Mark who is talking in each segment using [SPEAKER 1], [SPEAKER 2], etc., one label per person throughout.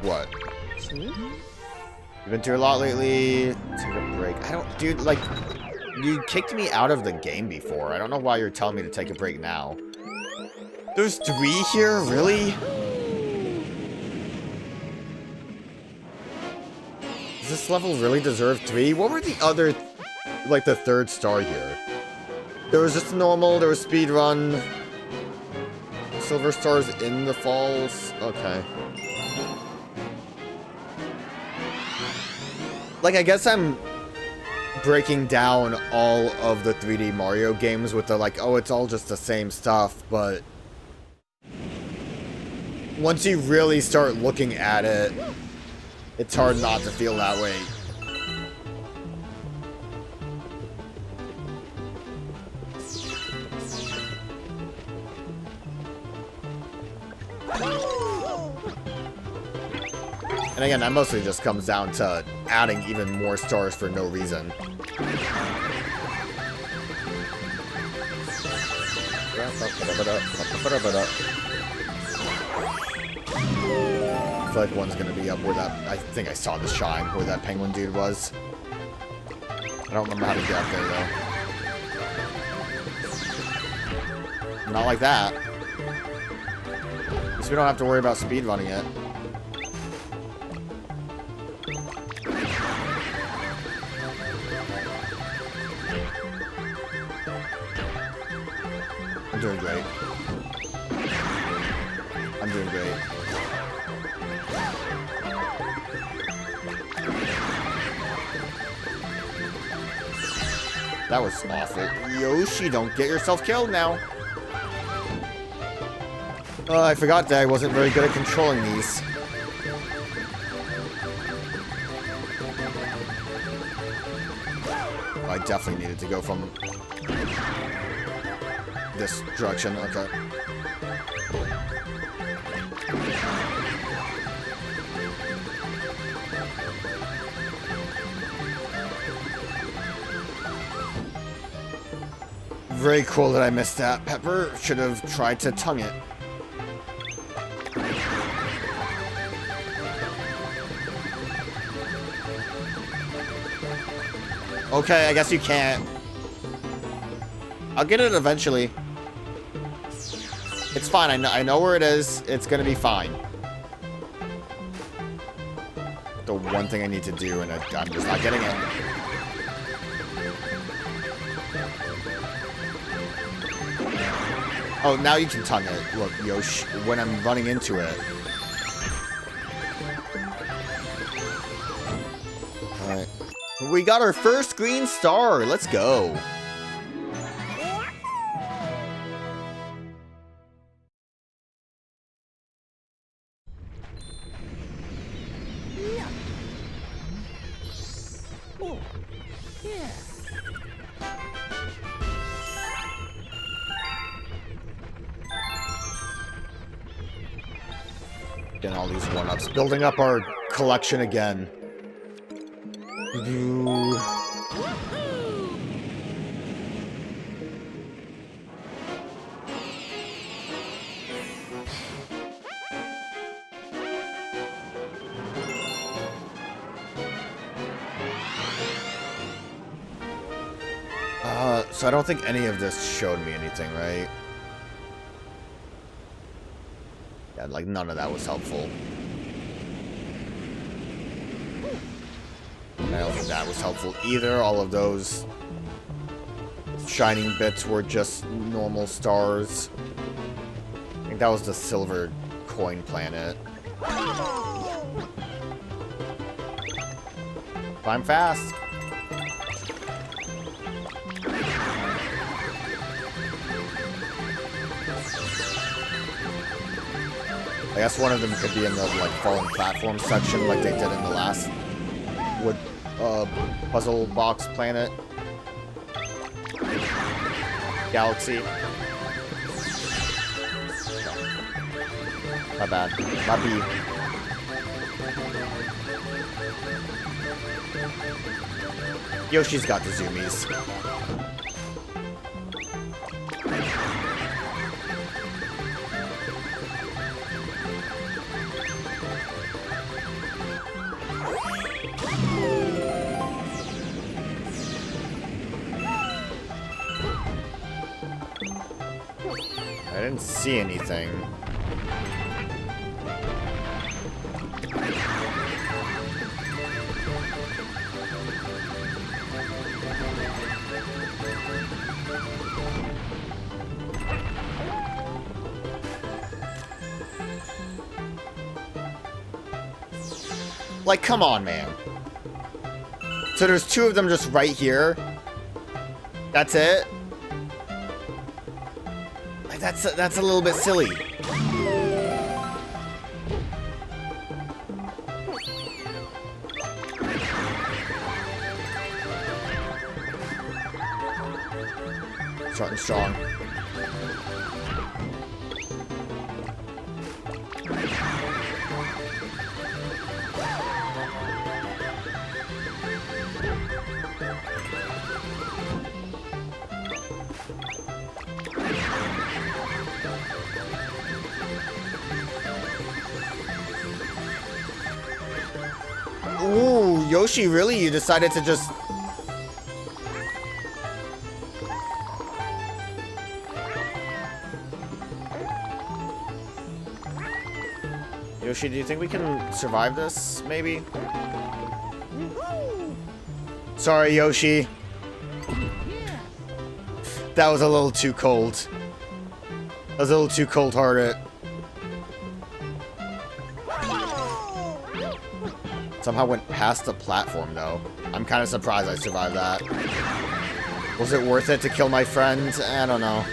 [SPEAKER 1] What? You've been through a lot lately. Take a break. I don't... Dude, like... You kicked me out of the game before. I don't know why you're telling me to take a break now. There's 3 here? Really? Does this level really deserve 3? What were the other... Like, the 3rd star here? There was just normal, there was speedrun... Silver stars in the falls? Okay. Like, I guess I'm breaking down all of the 3D Mario games with the, like, oh, it's all just the same stuff, but... Once you really start looking at it, it's hard not to feel that way. And again, that mostly just comes down to adding even more stars for no reason. I feel like one's gonna be up where that... I think I saw the shine where that penguin dude was. I don't remember how to get up there, though. Not like that. At least we don't have to worry about speedrunning it. I'm doing great. I'm doing great. That was awful. Yoshi, don't get yourself killed now. I forgot that I wasn't very good at controlling these. I definitely needed to go from this direction. Okay. Very cool that I missed that. Pepper should have tried to tongue it. Okay, I guess you can't. I'll get it eventually. It's fine. I know where it is. It's gonna be fine. The one thing I need to do, and I'm just not getting it. Oh, now you can tongue it. Look, Yoshi, when I'm running into it. Alright. We got our first green star. Let's go. Getting all these one-ups. Building up our collection again. So I don't think any of this showed me anything, right? Yeah, like none of that was helpful. I don't think that was helpful either. All of those shining bits were just normal stars. I think that was the silver coin planet. Climb fast. I guess one of them could be in the like falling platform section like they did in the last wood puzzle box planet. Galaxy. My bad. My B. Yoshi's got the zoomies. I didn't see anything. Like, come on, man. So there's two of them just right here. That's it? Like, that's a little bit silly. Starting strong. Ooh, Yoshi, really? You decided to just... Yoshi, do you think we can survive this, maybe? Sorry, Yoshi. That was a little too cold. That was a little too cold-hearted. Somehow went past the platform, though. I'm kind of surprised I survived that. Was it worth it to kill my friend? I don't know.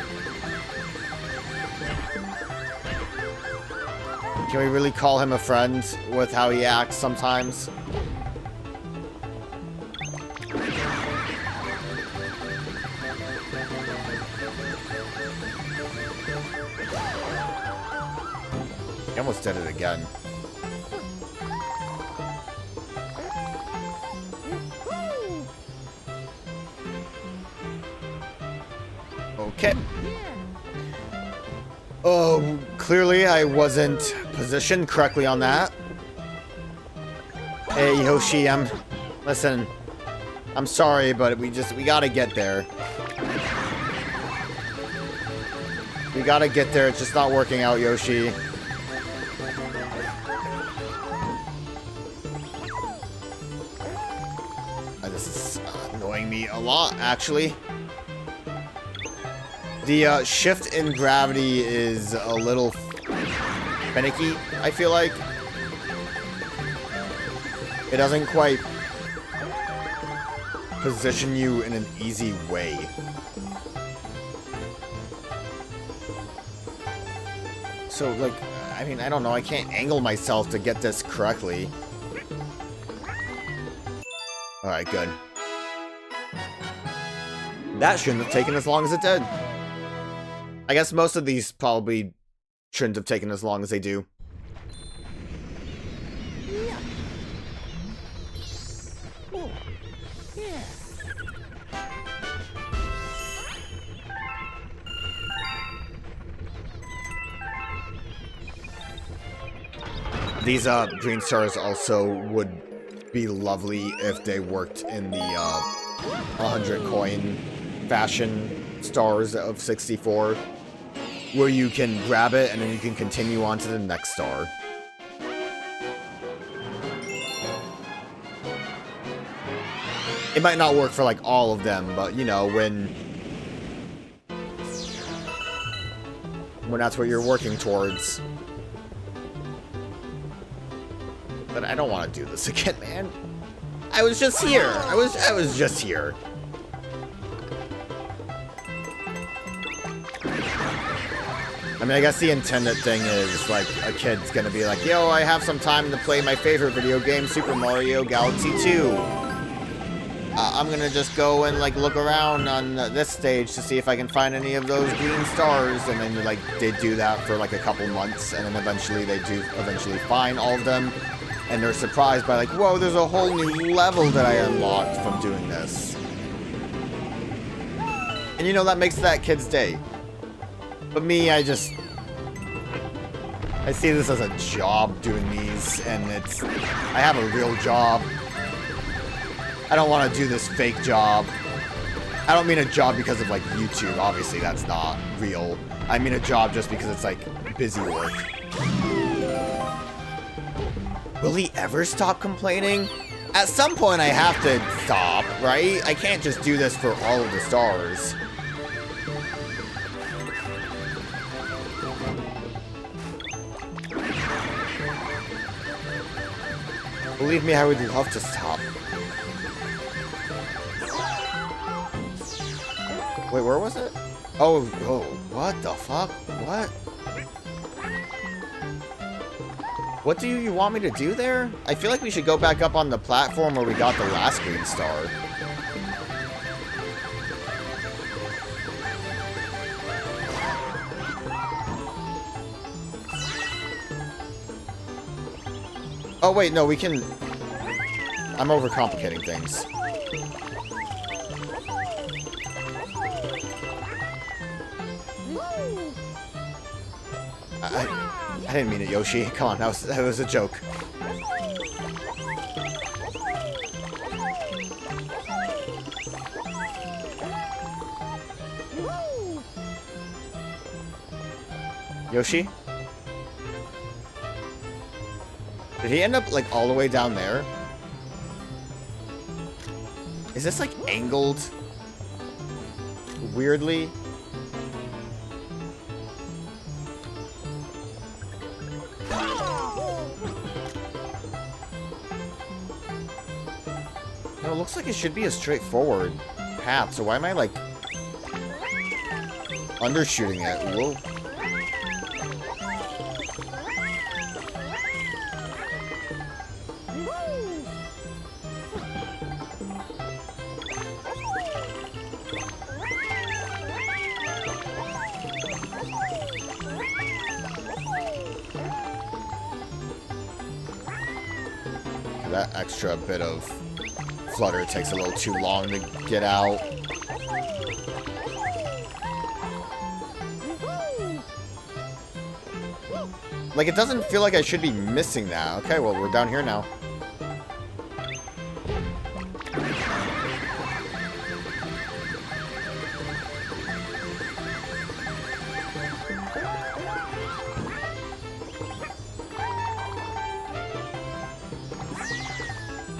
[SPEAKER 1] Can we really call him a friend with how he acts sometimes? He almost did it again. Okay. Oh, clearly I wasn't positioned correctly on that. Hey, Yoshi, listen, I'm sorry, but we gotta get there. We gotta get there, it's just not working out, Yoshi. This is annoying me a lot, actually. The shift in gravity is a little finicky, I feel like. It doesn't quite position you in an easy way. So, like, I mean, I don't know, I can't angle myself to get this correctly. Alright, good. That shouldn't have taken as long as it did. I guess most of these probably shouldn't have taken as long as they do.
[SPEAKER 2] Yeah. Oh. Yeah.
[SPEAKER 1] These green stars also would be lovely if they worked in the 100 coin fashion stars of 64. Where you can grab it and then you can continue on to the next star. It might not work for like all of them, but you know, when that's what you're working towards. But I don't want to do this again, man. I was just here. I was just here. I mean, I guess the intended thing is, like, a kid's gonna be like, yo, I have some time to play my favorite video game, Super Mario Galaxy 2. I'm gonna just go and, like, look around on this stage to see if I can find any of those green stars. And then, like, they do that for, like, a couple months. And then eventually they do find all of them. And they're surprised by, like, whoa, there's a whole new level that I unlocked from doing this. And, you know, that makes that kid's day. But me, I see this as a job doing these, and I have a real job. I don't want to do this fake job. I don't mean a job because of, like, YouTube. Obviously, that's not real. I mean a job just because it's, like, busy work. Will he ever stop complaining? At some point, I have to stop, right? I can't just do this for all of the stars. Believe me, I would love to stop. Wait, where was it? Oh, what the fuck? What? What do you want me to do there? I feel like we should go back up on the platform where we got the last green star. Oh, wait, no, we can... I'm overcomplicating things. I didn't mean it, Yoshi. Come on, that was a joke. Yoshi? Did he end up, like, all the way down there? Is this, like, angled? Weirdly? No, it looks like it should be a straightforward path, so why am I, like, undershooting it? Whoa. That extra bit of flutter takes a little too long to get out. Like, it doesn't feel like I should be missing that. Okay, well, we're down here now.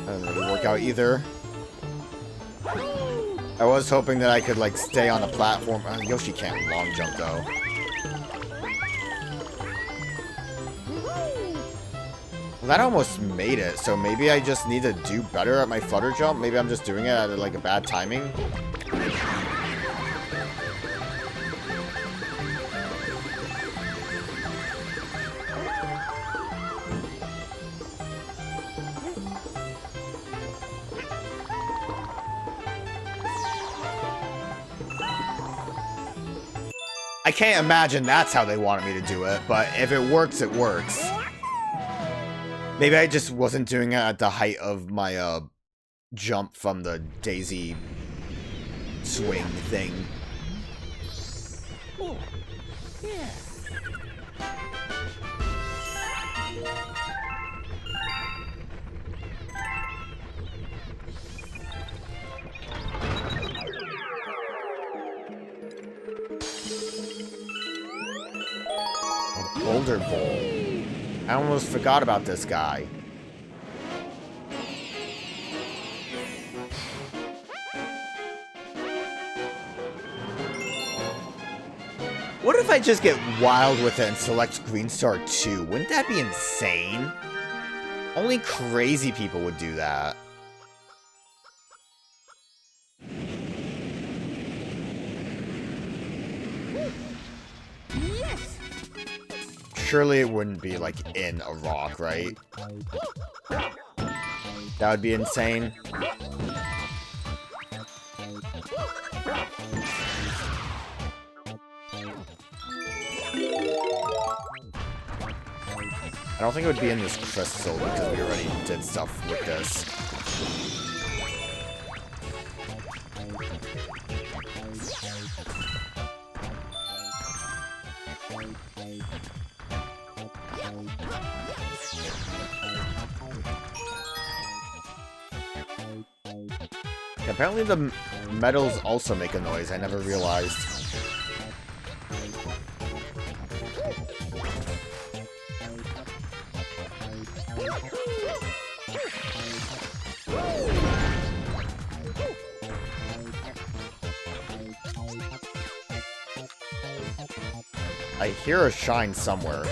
[SPEAKER 1] That didn't really work out either. I was hoping that I could, like, stay on the platform. Yoshi can't long jump, though. Well, that almost made it, so maybe I just need to do better at my flutter jump. Maybe I'm just doing it at, like, a bad timing. I can't imagine that's how they wanted me to do it, but if it works, it works. Maybe I just wasn't doing it at the height of my, jump from the daisy swing thing.
[SPEAKER 2] Oh, yeah.
[SPEAKER 1] Boulder Bowl. I almost forgot about this guy. What if I just get wild with it and select Green Star 2? Wouldn't that be insane? Only crazy people would do that. Surely it wouldn't be, like, in a rock, right? That would be insane. I don't think it would be in this crystal because we already did stuff with this. Apparently the metals also make a noise. I never realized. I hear a shine somewhere.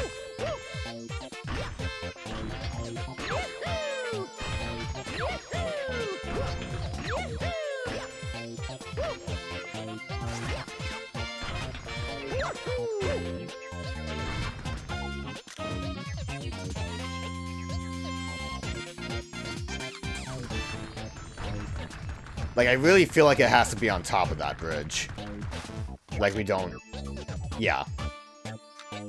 [SPEAKER 1] Like, I really feel like it has to be on top of that bridge. Like, we don't... Yeah.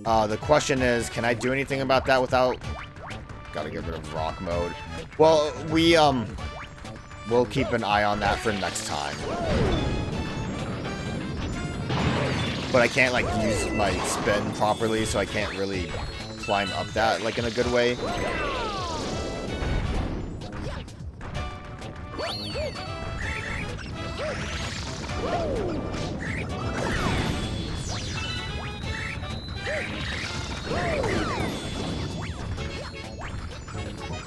[SPEAKER 1] The question is, can I do anything about that without... Gotta get rid of rock mode. Well, we'll keep an eye on that for next time. But I can't, like, use my spin properly, so I can't really climb up that, like, in a good way.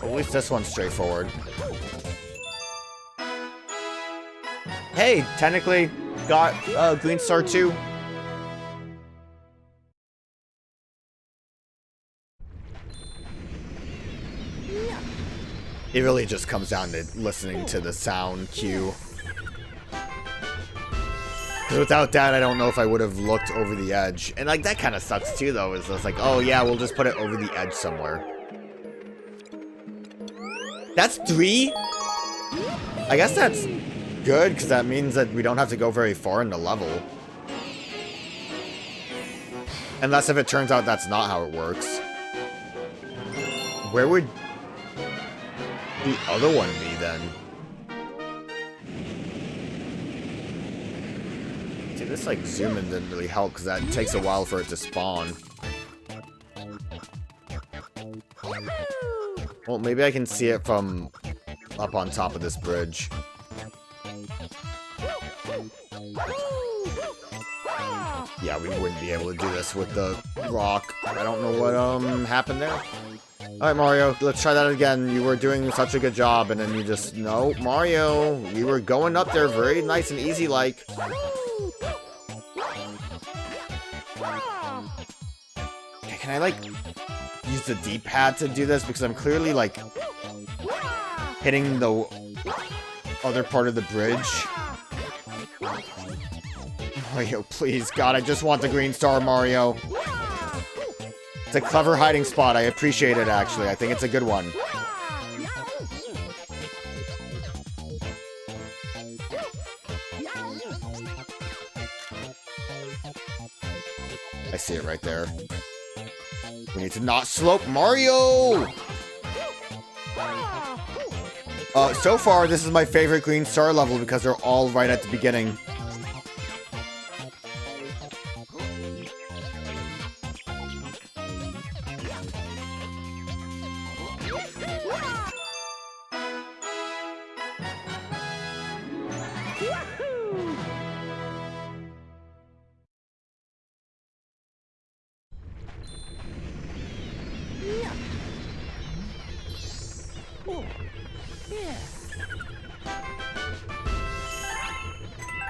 [SPEAKER 1] At least this one's straightforward. Hey, technically got Green Star 2. It really just comes down to listening to the sound cue. Because without that, I don't know if I would have looked over the edge. And like that kind of sucks too, though. Is it's like, oh yeah, we'll just put it over the edge somewhere. That's 3? I guess that's good, because that means that we don't have to go very far in the level. Unless if it turns out that's not how it works. Where would the other one be then? See, this like zoom in didn't really help, because that takes a while for it to spawn. Well, maybe I can see it from up on top of this bridge. Yeah, we wouldn't be able to do this with the rock. I don't know what happened there. Alright, Mario, let's try that again. You were doing such a good job, and then you just... No, Mario, you were going up there very nice and easy like. Okay, can I, like... use the D-pad to do this, because I'm clearly like hitting the other part of the bridge. Mario, please, God, I just want the green star, Mario. It's a clever hiding spot. I appreciate it, actually. I think it's a good one. I see it right there. We need to not slope Mario! So far, this is my favorite green star level because they're all right at the beginning.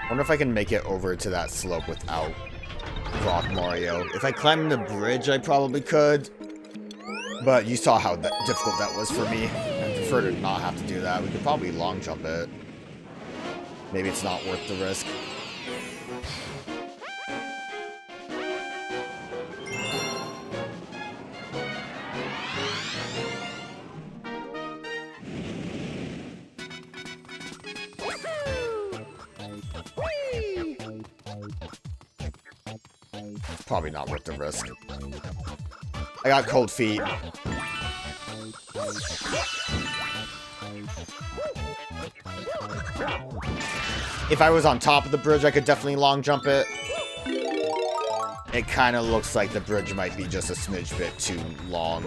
[SPEAKER 1] I wonder if I can make it over to that slope without Rock Mario. If I climbed the bridge, I probably could. But you saw how difficult that was for me. I prefer to not have to do that. We could probably long jump it. Maybe it's not worth the risk. Probably not worth the risk. I got cold feet. If I was on top of the bridge, I could definitely long jump it. It kind of looks like the bridge might be just a smidge bit too long.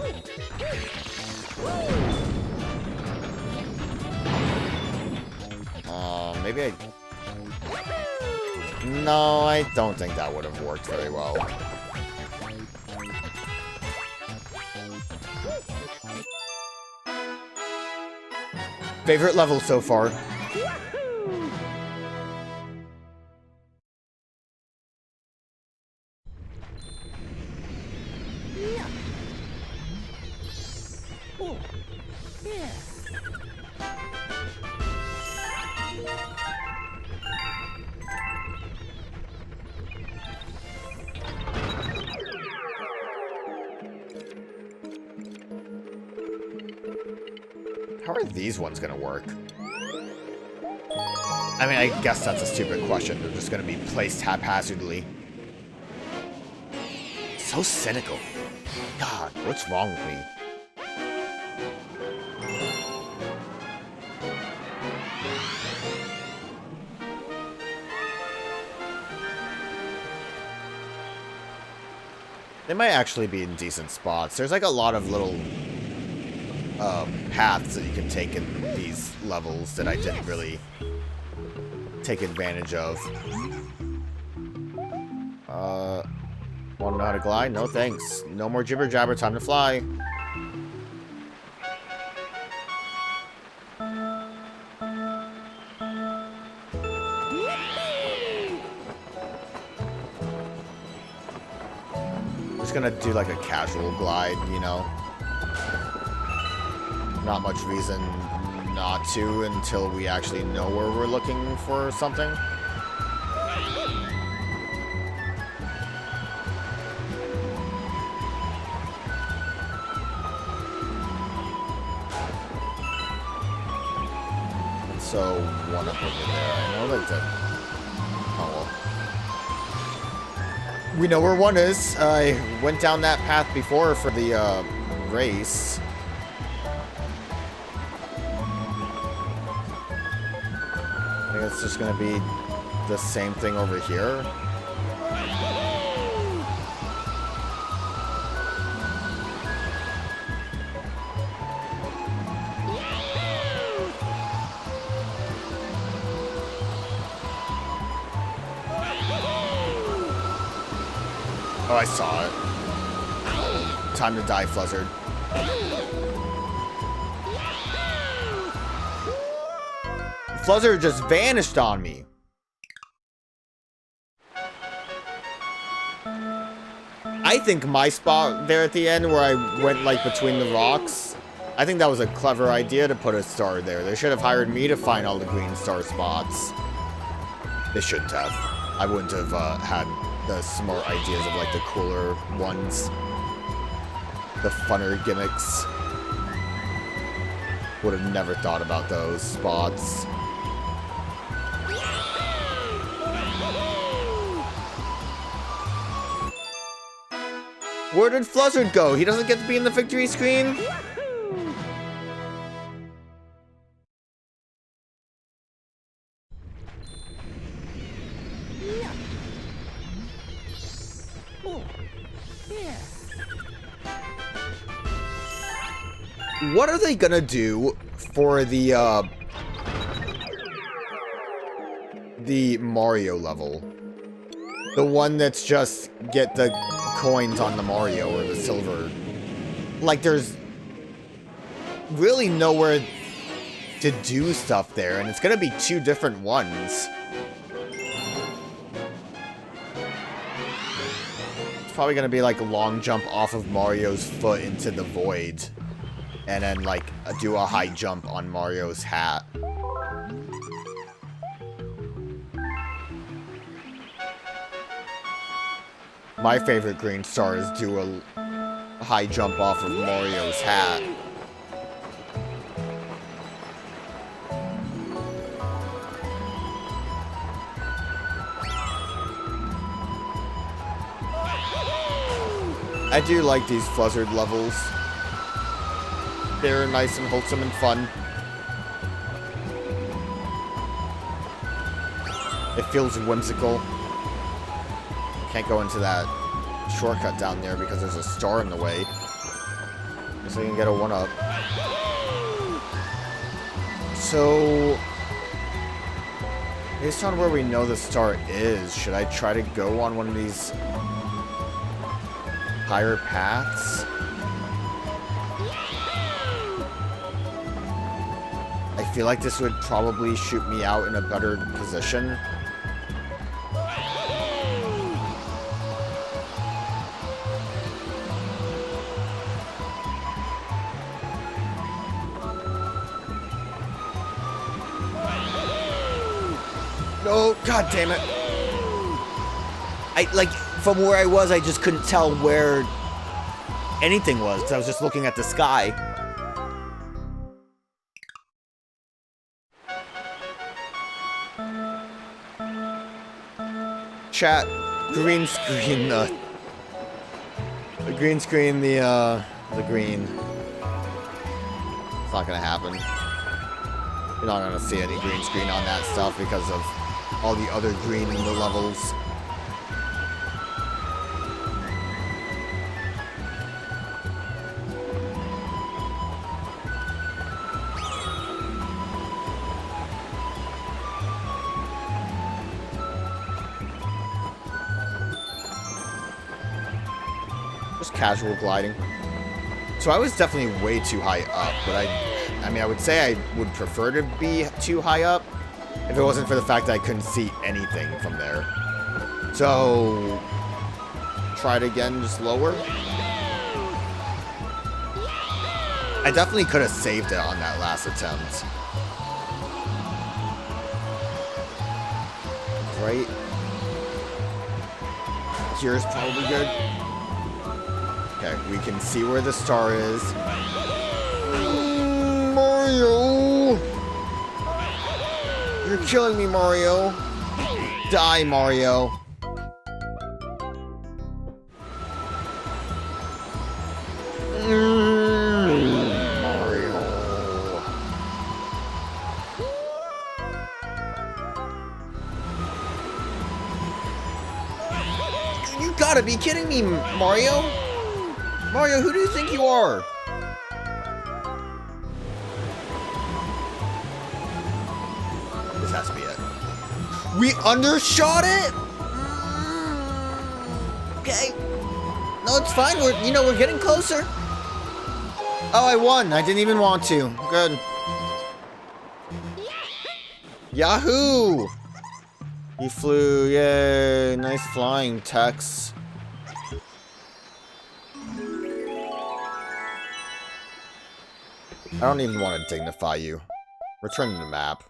[SPEAKER 1] Maybe I... No, I don't think that would have worked very well. Favorite level so far?
[SPEAKER 2] Yeah. Oh. Yeah.
[SPEAKER 1] How are these ones gonna work? I mean, I guess that's a stupid question. They're just gonna be placed haphazardly. So cynical. God, what's wrong with me? They might actually be in decent spots. There's like a lot of little paths that you can take in these levels that I didn't really take advantage of. Wanna know how to glide? No thanks. No more jibber jabber, time to fly. Just gonna do like a casual glide, you know? Not much reason not to until we actually know where we're looking for something. So, one up over there. I know that oh well. We know where one is. I went down that path before for the race. I think it's just gonna be the same thing over here. Oh, I saw it. Time to die, Fluzzard. Fluzzard just vanished on me. I think my spot there at the end where I went like between the rocks, I think that was a clever idea to put a star there. They should have hired me to find all the green star spots. They shouldn't have. I wouldn't have had the smart ideas of like the cooler ones. The funner gimmicks. Would have never thought about those spots. Where did Fluzzard go? He doesn't get to be in the victory screen?
[SPEAKER 2] Yeah. Oh. Yeah.
[SPEAKER 1] What are they gonna do for the Mario level? The one that's just get the coins on the Mario or the silver. Like, there's really nowhere to do stuff there, and it's gonna be two different ones. It's probably gonna be like a long jump off of Mario's foot into the void, and then like do a high jump on Mario's hat. My favorite green stars do a high jump off of Mario's hat. I do like these Fluzzard levels. They're nice and wholesome and fun. It feels whimsical. Can't go into that shortcut down there because there's a star in the way. So you can get a 1-up. So Based on where we know the star is, should I try to go on one of these higher paths? I feel like this would probably shoot me out in a better position. No, god damn it. From where I was, I just couldn't tell where anything was, because I was just looking at the sky. Chat, green screen, the green screen, the green. It's not gonna happen. You're not gonna see any green screen on that stuff because of all the other green in the levels. Just casual gliding. So I was definitely way too high up, but I mean, I would say I would prefer to be too high up if it wasn't for the fact that I couldn't see anything from there. So, try it again, just lower. I definitely could have saved it on that last attempt. Right? Here's probably good. Okay, we can see where the star is. Mario! You're killing me, Mario. Die, Mario. Mario. You gotta be kidding me, Mario. Mario, who do you think you are? This has to be it. We undershot it? Okay. No, it's fine. We're getting closer. Oh, I won. I didn't even want to. Good. Yahoo! He flew. Yay. Nice flying, Tex. I don't even want to dignify you. Return to the map.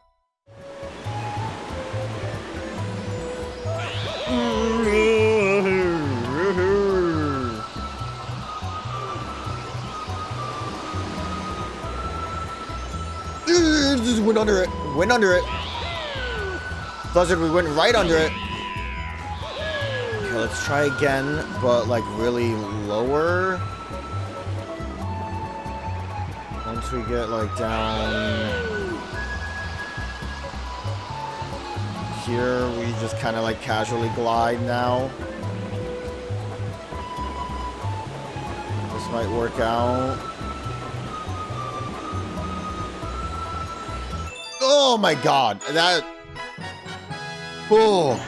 [SPEAKER 1] Just went under it. Went under it. Blizzard, we went right under it. Okay, let's try again, but like really lower. Once we get like down here, we just kind of like casually glide now. This might work out. Oh my god, that... Oh.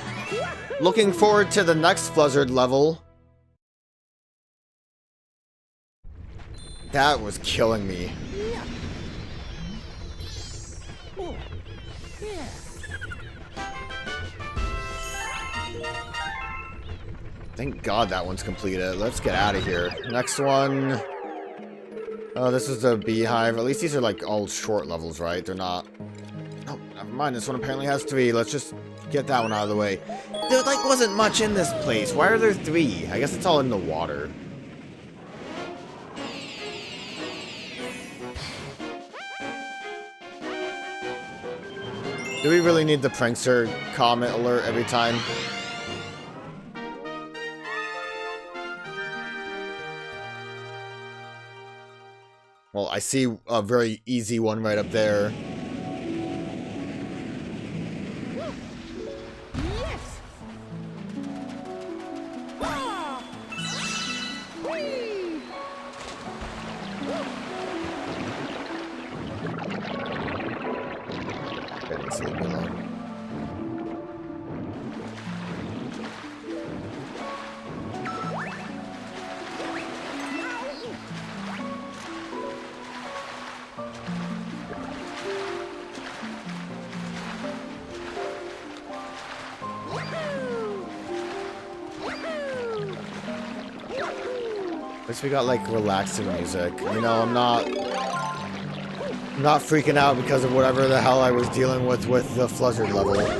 [SPEAKER 1] Looking forward to the next Blizzard level. That was killing me. Thank God that one's completed. Let's get out of here. Next one. Oh, this is the beehive. At least these are like all short levels, right? They're not... Oh, never mind. This one apparently has 3. Let's just get that one out of the way. There like wasn't much in this place. Why are there 3? I guess it's all in the water. Do we really need the prankster comment alert every time? Well, I see a very easy one right up there.
[SPEAKER 2] Yes. Ah. Whee.
[SPEAKER 1] Okay, let's leave it alone. At least we got like relaxing music. You know, I'm not freaking out because of whatever the hell I was dealing with the Fluzzard level. Kinda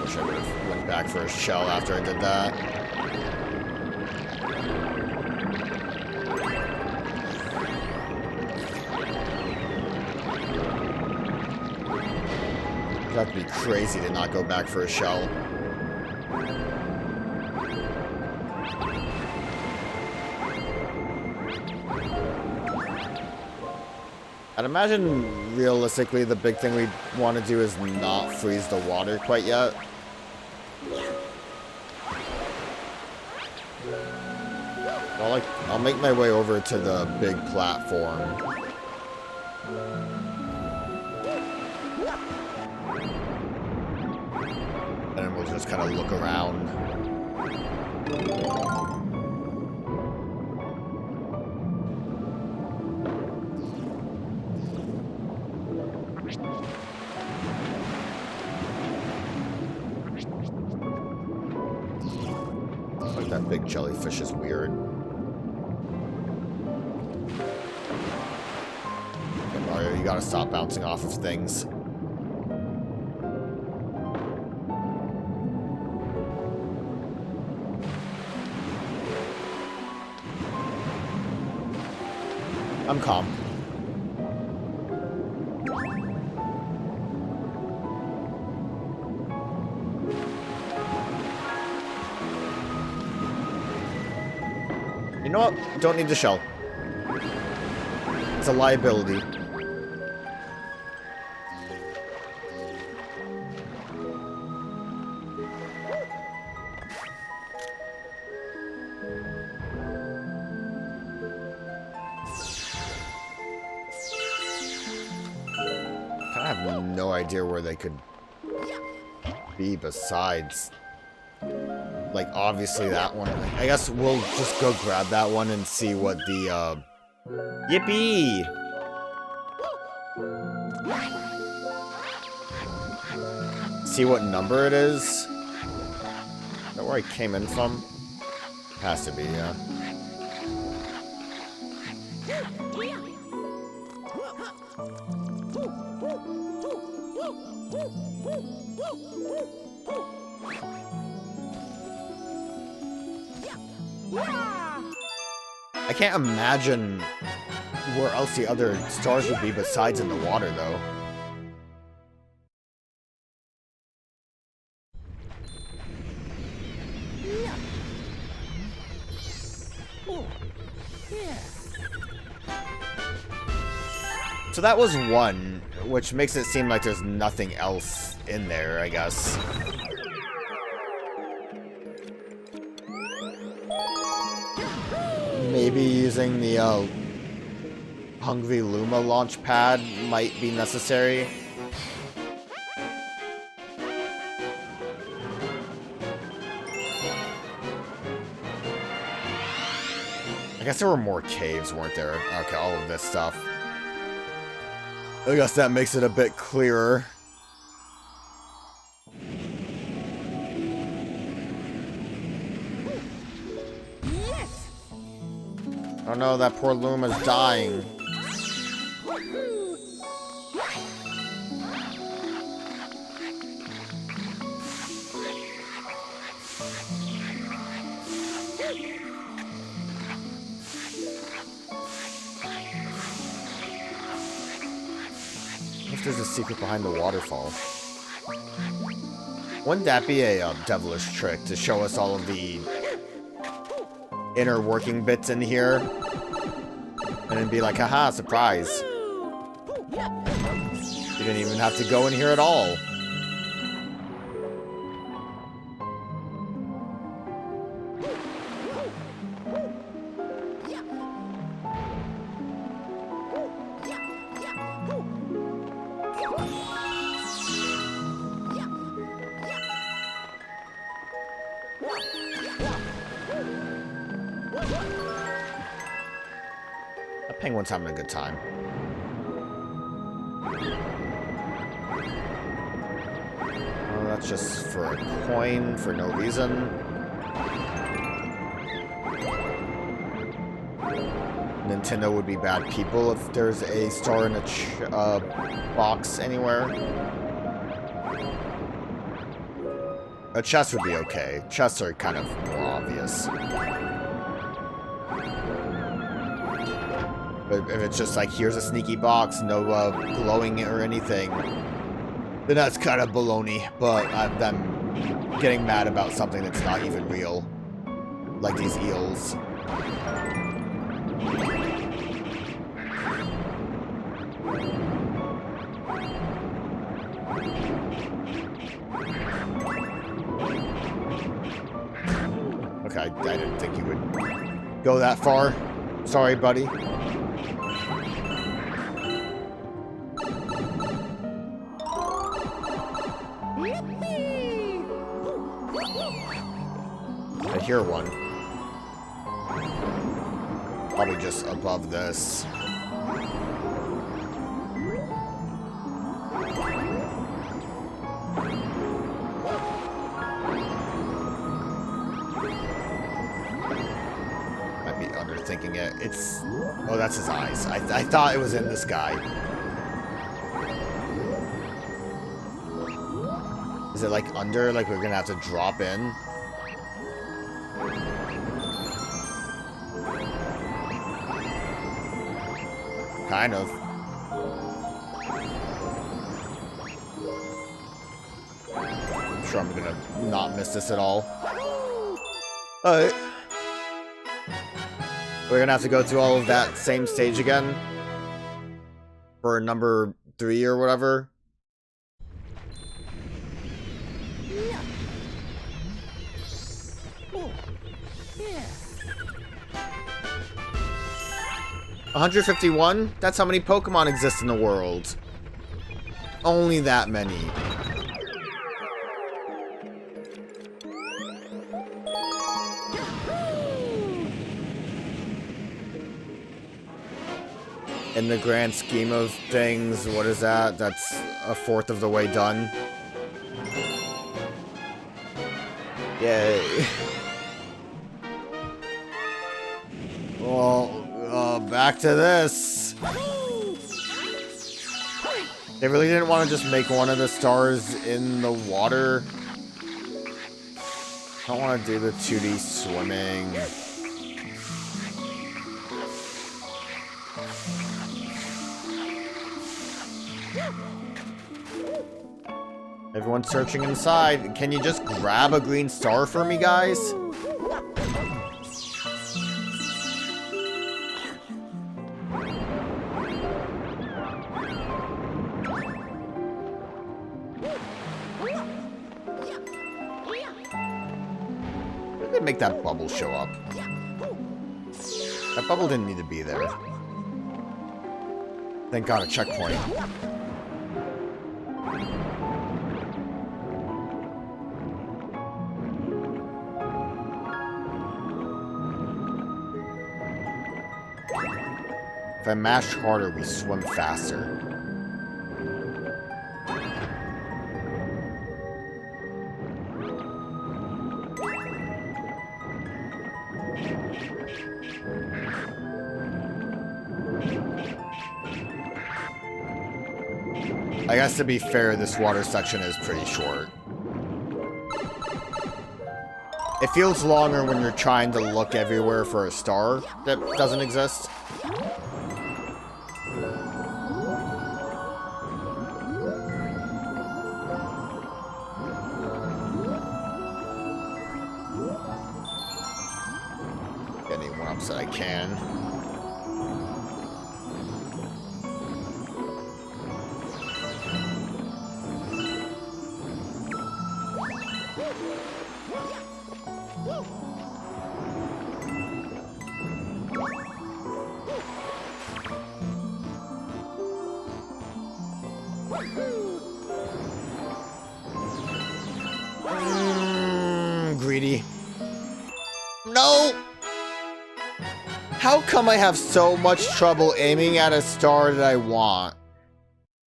[SPEAKER 1] wish I would have went back for a shell after I did that. It'd have to be crazy to not go back for a shell. I'd imagine, realistically, the big thing we want to do is not freeze the water quite yet. I'll make my way over to the big platform. And we'll just kind of look around. Like that big jellyfish is weird. Okay, Mario, you gotta stop bouncing off of things. I'm calm. You know what? Don't need the shell. It's a liability. I have no idea where they could be besides, like, obviously that one. I guess we'll just go grab that one and see what the, yippee! See what number it is? Is that where I came in from? Has to be, yeah. I can't imagine where else the other stars would be besides in the water, though. So that was one, which makes it seem like there's nothing else in there, I guess. Maybe using the Hungry Luma launch pad might be necessary. I guess there were more caves, weren't there? Okay, all of this stuff. I guess that makes it a bit clearer.
[SPEAKER 2] Yes.
[SPEAKER 1] Oh no, that poor Luma's dying. There's a secret behind the waterfall. Wouldn't that be a devilish trick to show us all of the inner working bits in here? And then be like, haha, surprise. You didn't even have to go in here at all. Penguin's having a good time. Oh, that's just for a coin for no reason. Nintendo would be bad people if there's a star in a box anywhere. A chest would be okay. Chests are kind of more obvious. But if it's just like, here's a sneaky box, no glowing or anything, then that's kind of baloney. But I'm getting mad about something that's not even real. Like these eels. Okay, I didn't think you would go that far. Sorry, buddy. I hear one. Probably just above this. Might be underthinking it. It's... Oh, that's his eyes. I thought it was in this guy. Is it like under? Like we're gonna have to drop in? Kind of. I'm sure I'm gonna not miss this at all. Alright. We're gonna have to go through all of that same stage again. For number 3 or whatever.
[SPEAKER 2] Yeah. Oh. Yeah.
[SPEAKER 1] 151? That's how many Pokemon exist in the world. Only that many. In the grand scheme of things, what is that? That's a fourth of the way done. Yay. Well, back to this. They really didn't want to just make one of the stars in the water. I don't want to do the 2D swimming. Everyone's searching inside. Can you just grab a green star for me, guys? Make that bubble show up. That bubble didn't need to be there. Thank God, a checkpoint. If I mash harder, we swim faster. I guess to be fair, this water section is pretty short. It feels longer when you're trying to look everywhere for a star that doesn't exist. Getting one ups that I can. Greedy. No! How come I have so much trouble aiming at a star that I want?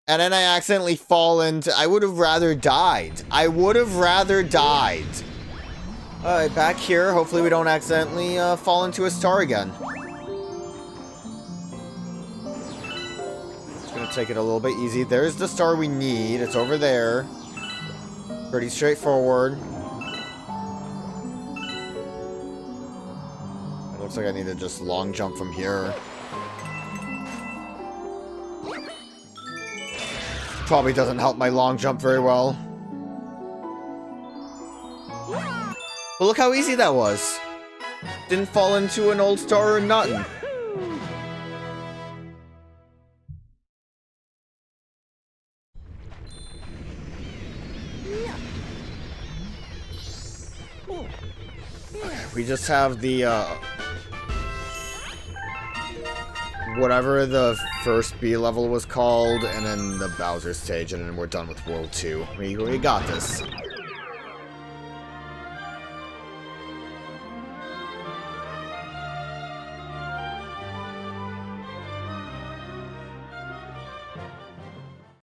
[SPEAKER 1] And then I accidentally fall into... I would have rather died. I would have rather died. Alright, back here. Hopefully we don't accidentally fall into a star again. Just gonna take it a little bit easy. There's the star we need. It's over there. Pretty straightforward. It looks like I need to just long jump from here. Probably doesn't help my long jump very well. But look how easy that was. Didn't fall into an old star or nothing. We just have the, whatever the first B level was called, and then the Bowser stage, and then we're done with World 2. We got this.